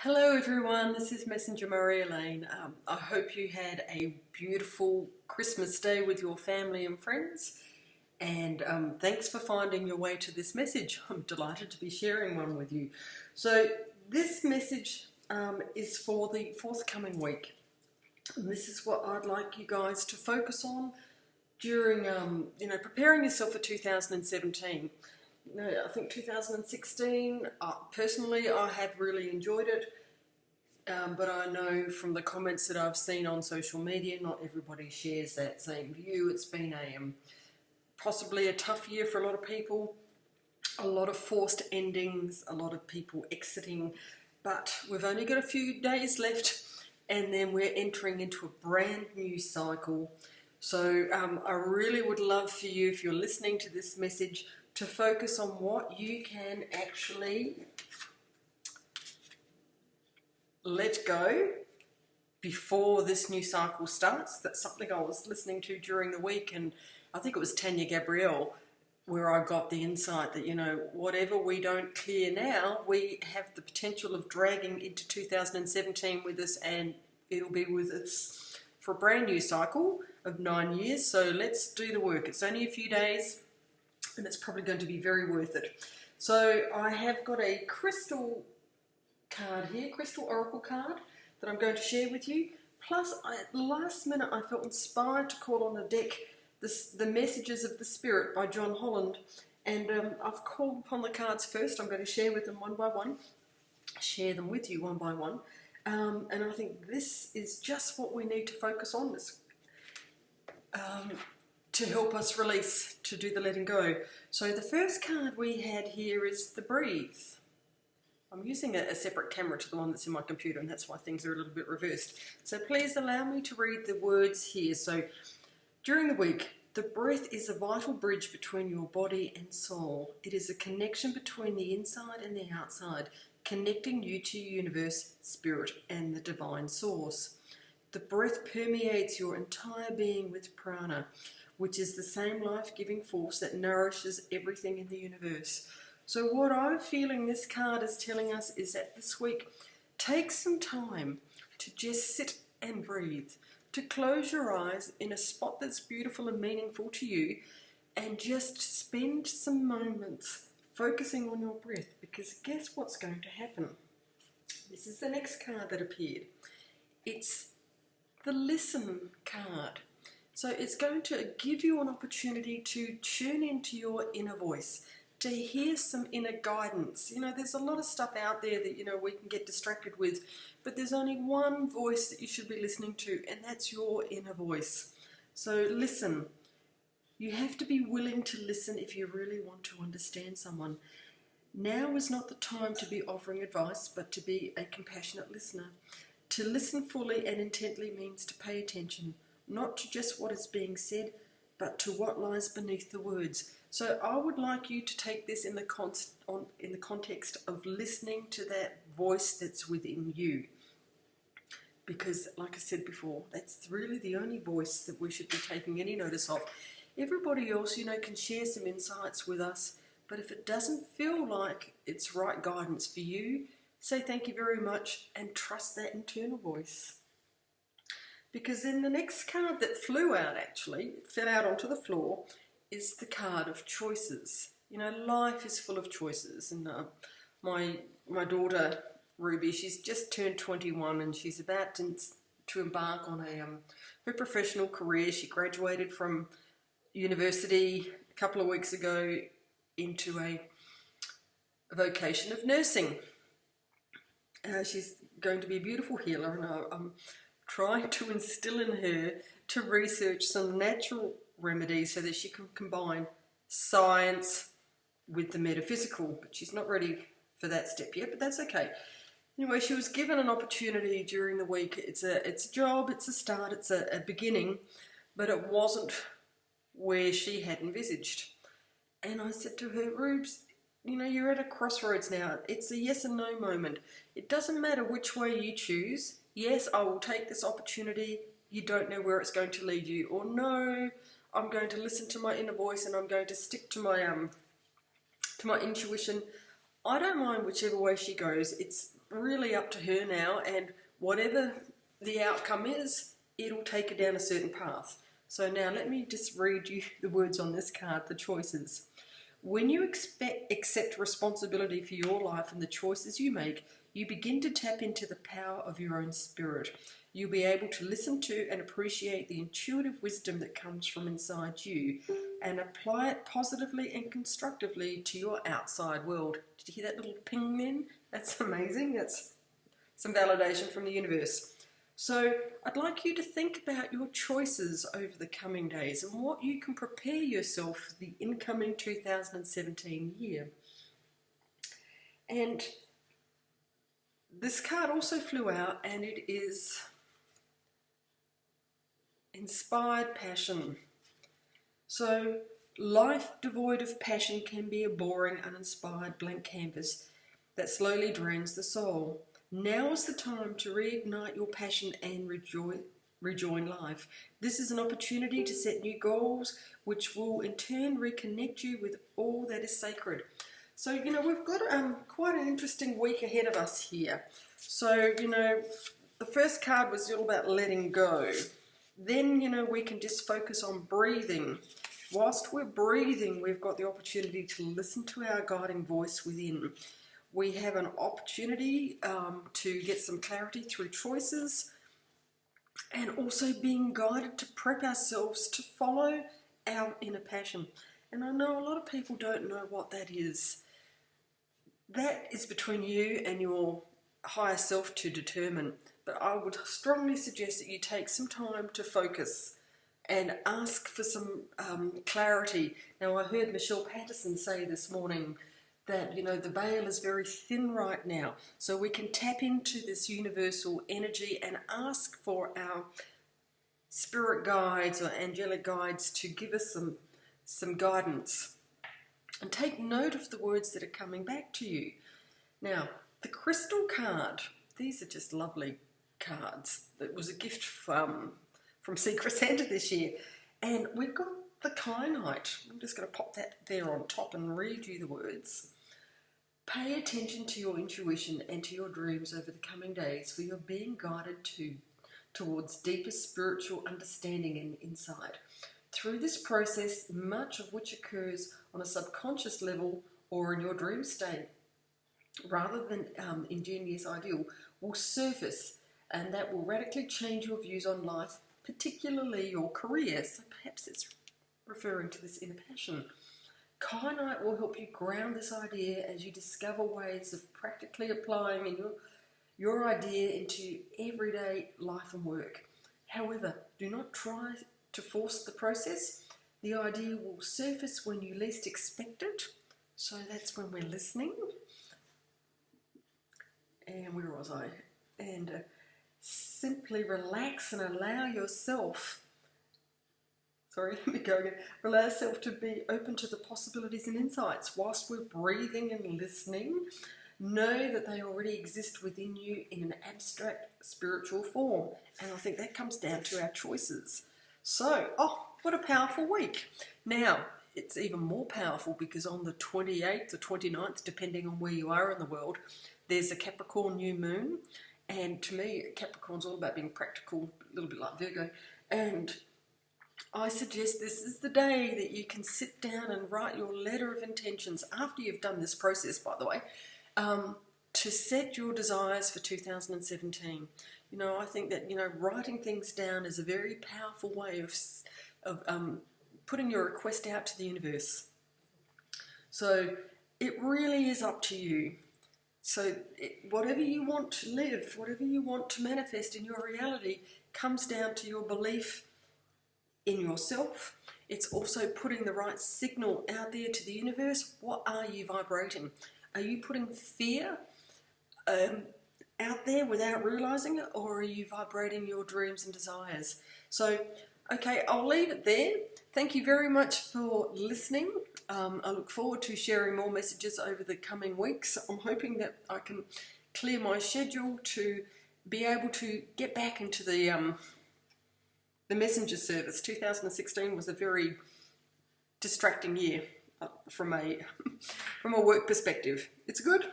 Hello everyone, this is Messenger Marjolyn. I hope you had a beautiful Christmas day with your family and friends, and thanks for finding your way to this message. I'm delighted to be sharing one with you. So this message is for the forthcoming week. And this is what I'd like you guys to focus on during preparing yourself for 2017. I think 2016, personally, I have really enjoyed it, but I know from the comments that I've seen on social media, not everybody shares that same view. It's been possibly a tough year for a lot of people, a lot of forced endings, a lot of people exiting, but we've only got a few days left, and then we're entering into a brand new cycle. So I really would love for you, if you're listening to this message, to focus on what you can actually let go before this new cycle starts. That's something I was listening to during the week, and I think it was Tanya Gabrielle, where I got the insight that, whatever we don't clear now, we have the potential of dragging into 2017 with us, and it'll be with us for a brand new cycle of 9 years. So let's do the work. It's only a few days, and it's probably going to be very worth it. So I have got a crystal card here, crystal oracle card, that I'm going to share with you. Plus, at the last minute, I felt inspired to call on the deck the Messages of the Spirit by John Holland. And I've called upon the cards first. I'm going to share with them one by one, share them with you one by one. And I think this is just what we need to focus on, this to help us release, to do the letting go. So the first card we had here is the Breathe. I'm using a separate camera to the one that's in my computer, and that's why things are a little bit reversed. So please allow me to read the words here. So during the week, the breath is a vital bridge between your body and soul. It is a connection between the inside and the outside, connecting you to universe, spirit, and the divine source. The breath permeates your entire being with prana, which is the same life-giving force that nourishes everything in the universe. So what I'm feeling this card is telling us is that this week, take some time to just sit and breathe, to close your eyes in a spot that's beautiful and meaningful to you, and just spend some moments focusing on your breath, because guess what's going to happen? This is the next card that appeared. It's the Listen card. So it's going to give you an opportunity to tune into your inner voice, to hear some inner guidance. There's a lot of stuff out there that, we can get distracted with, but there's only one voice that you should be listening to, and that's your inner voice. So listen. You have to be willing to listen if you really want to understand someone. Now is not the time to be offering advice, but to be a compassionate listener. To listen fully and intently means to pay attention, not to just what is being said, but to what lies beneath the words. So I would like you to take this in the context of listening to that voice that's within you. Because, like I said before, that's really the only voice that we should be taking any notice of. Everybody else, can share some insights with us, but if it doesn't feel like it's right guidance for you, say thank you very much and trust that internal voice. Because then the next card that flew out, fell out onto the floor, is the card of choices. Life is full of choices, and my daughter Ruby, she's just turned 21, and she's about to embark on her professional career. She graduated from university a couple of weeks ago into a vocation of nursing. She's going to be a beautiful healer, and I'm trying to instill in her to research some natural remedies so that she can combine science with the metaphysical, but she's not ready for that step yet, but that's okay. Anyway, she was given an opportunity during the week. It's a job, it's a start, it's a beginning, but it wasn't where she had envisaged. And I said to her, Rubes, you're at a crossroads now. It's a yes and no moment. It doesn't matter which way you choose. Yes, I will take this opportunity. You don't know where it's going to lead you. Or no, I'm going to listen to my inner voice, and I'm going to stick to my intuition. I don't mind whichever way she goes. It's really up to her now, and whatever the outcome is, it'll take her down a certain path. So now let me just read you the words on this card, the choices. When you accept responsibility for your life and the choices you make, you begin to tap into the power of your own spirit. You'll be able to listen to and appreciate the intuitive wisdom that comes from inside you and apply it positively and constructively to your outside world. Did you hear that little ping then? That's amazing. That's some validation from the universe. So I'd like you to think about your choices over the coming days and what you can prepare yourself for the incoming 2017 year. And this card also flew out, and it is inspired passion. So life devoid of passion can be a boring, uninspired blank canvas that slowly drains the soul. Now is the time to reignite your passion and rejoin life. This is an opportunity to set new goals, which will in turn reconnect you with all that is sacred. So, you know, we've got quite an interesting week ahead of us here. So, you know, the first card was all about letting go. Then, you know, we can just focus on breathing. Whilst we're breathing, we've got the opportunity to listen to our guiding voice within. We have an opportunity to get some clarity through choices, and also being guided to prep ourselves to follow our inner passion. And I know a lot of people don't know what that is. That is between you and your higher self to determine. But I would strongly suggest that you take some time to focus and ask for some clarity. Now, I heard Michelle Patterson say this morning that, you know, the veil is very thin right now. So we can tap into this universal energy and ask for our spirit guides or angelic guides to give us some guidance. And take note of the words that are coming back to you. Now, the crystal card, these are just lovely cards. It was a gift from Secret Santa this year. And we've got the kyanite. I'm just going to pop that there on top and read you the words. Pay attention to your intuition and to your dreams over the coming days, for you're being guided towards deeper spiritual understanding and insight. Through this process, much of which occurs on a subconscious level or in your dream state, rather than ingenious ideal, will surface, and that will radically change your views on life, particularly your career. So perhaps it's referring to this inner passion. Kyanite will help you ground this idea as you discover ways of practically applying your idea into everyday life and work. However, do not try to force the process. The idea will surface when you least expect it. So that's when we're listening. And where was I? And simply relax and allow yourself, let me go again. Allow yourself to be open to the possibilities and insights. Whilst we're breathing and listening, know that they already exist within you in an abstract spiritual form. And I think that comes down to our choices. So, what a powerful week. Now, it's even more powerful because on the 28th or 29th, depending on where you are in the world, there's a Capricorn new moon. And to me, Capricorn's all about being practical, a little bit like Virgo. And I suggest this is the day that you can sit down and write your letter of intentions, after you've done this process, by the way, to set your desires for 2017. You know, I think that, you know, writing things down is a very powerful way of putting your request out to the universe. So it really is up to you. So whatever you want to live, whatever you want to manifest in your reality comes down to your belief in yourself. It's also putting the right signal out there to the universe. What are you vibrating? Are you putting fear out there without realizing it, or are you vibrating your dreams and desires? So, okay, I'll leave it there. Thank you very much for listening. I look forward to sharing more messages over the coming weeks. I'm hoping that I can clear my schedule to be able to get back into the messenger service. 2016 was a very distracting year from a work perspective. It's good,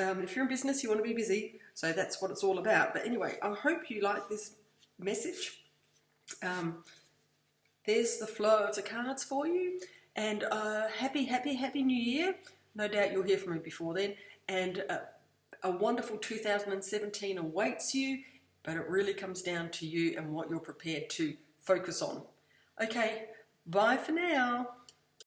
If you're in business, you want to be busy, so that's what it's all about. But anyway, I hope you like this message. There's the flow of the cards for you, and happy New Year. No doubt you'll hear from me before then, and a wonderful 2017 awaits you, but it really comes down to you and what you're prepared to focus on. Okay, bye for now.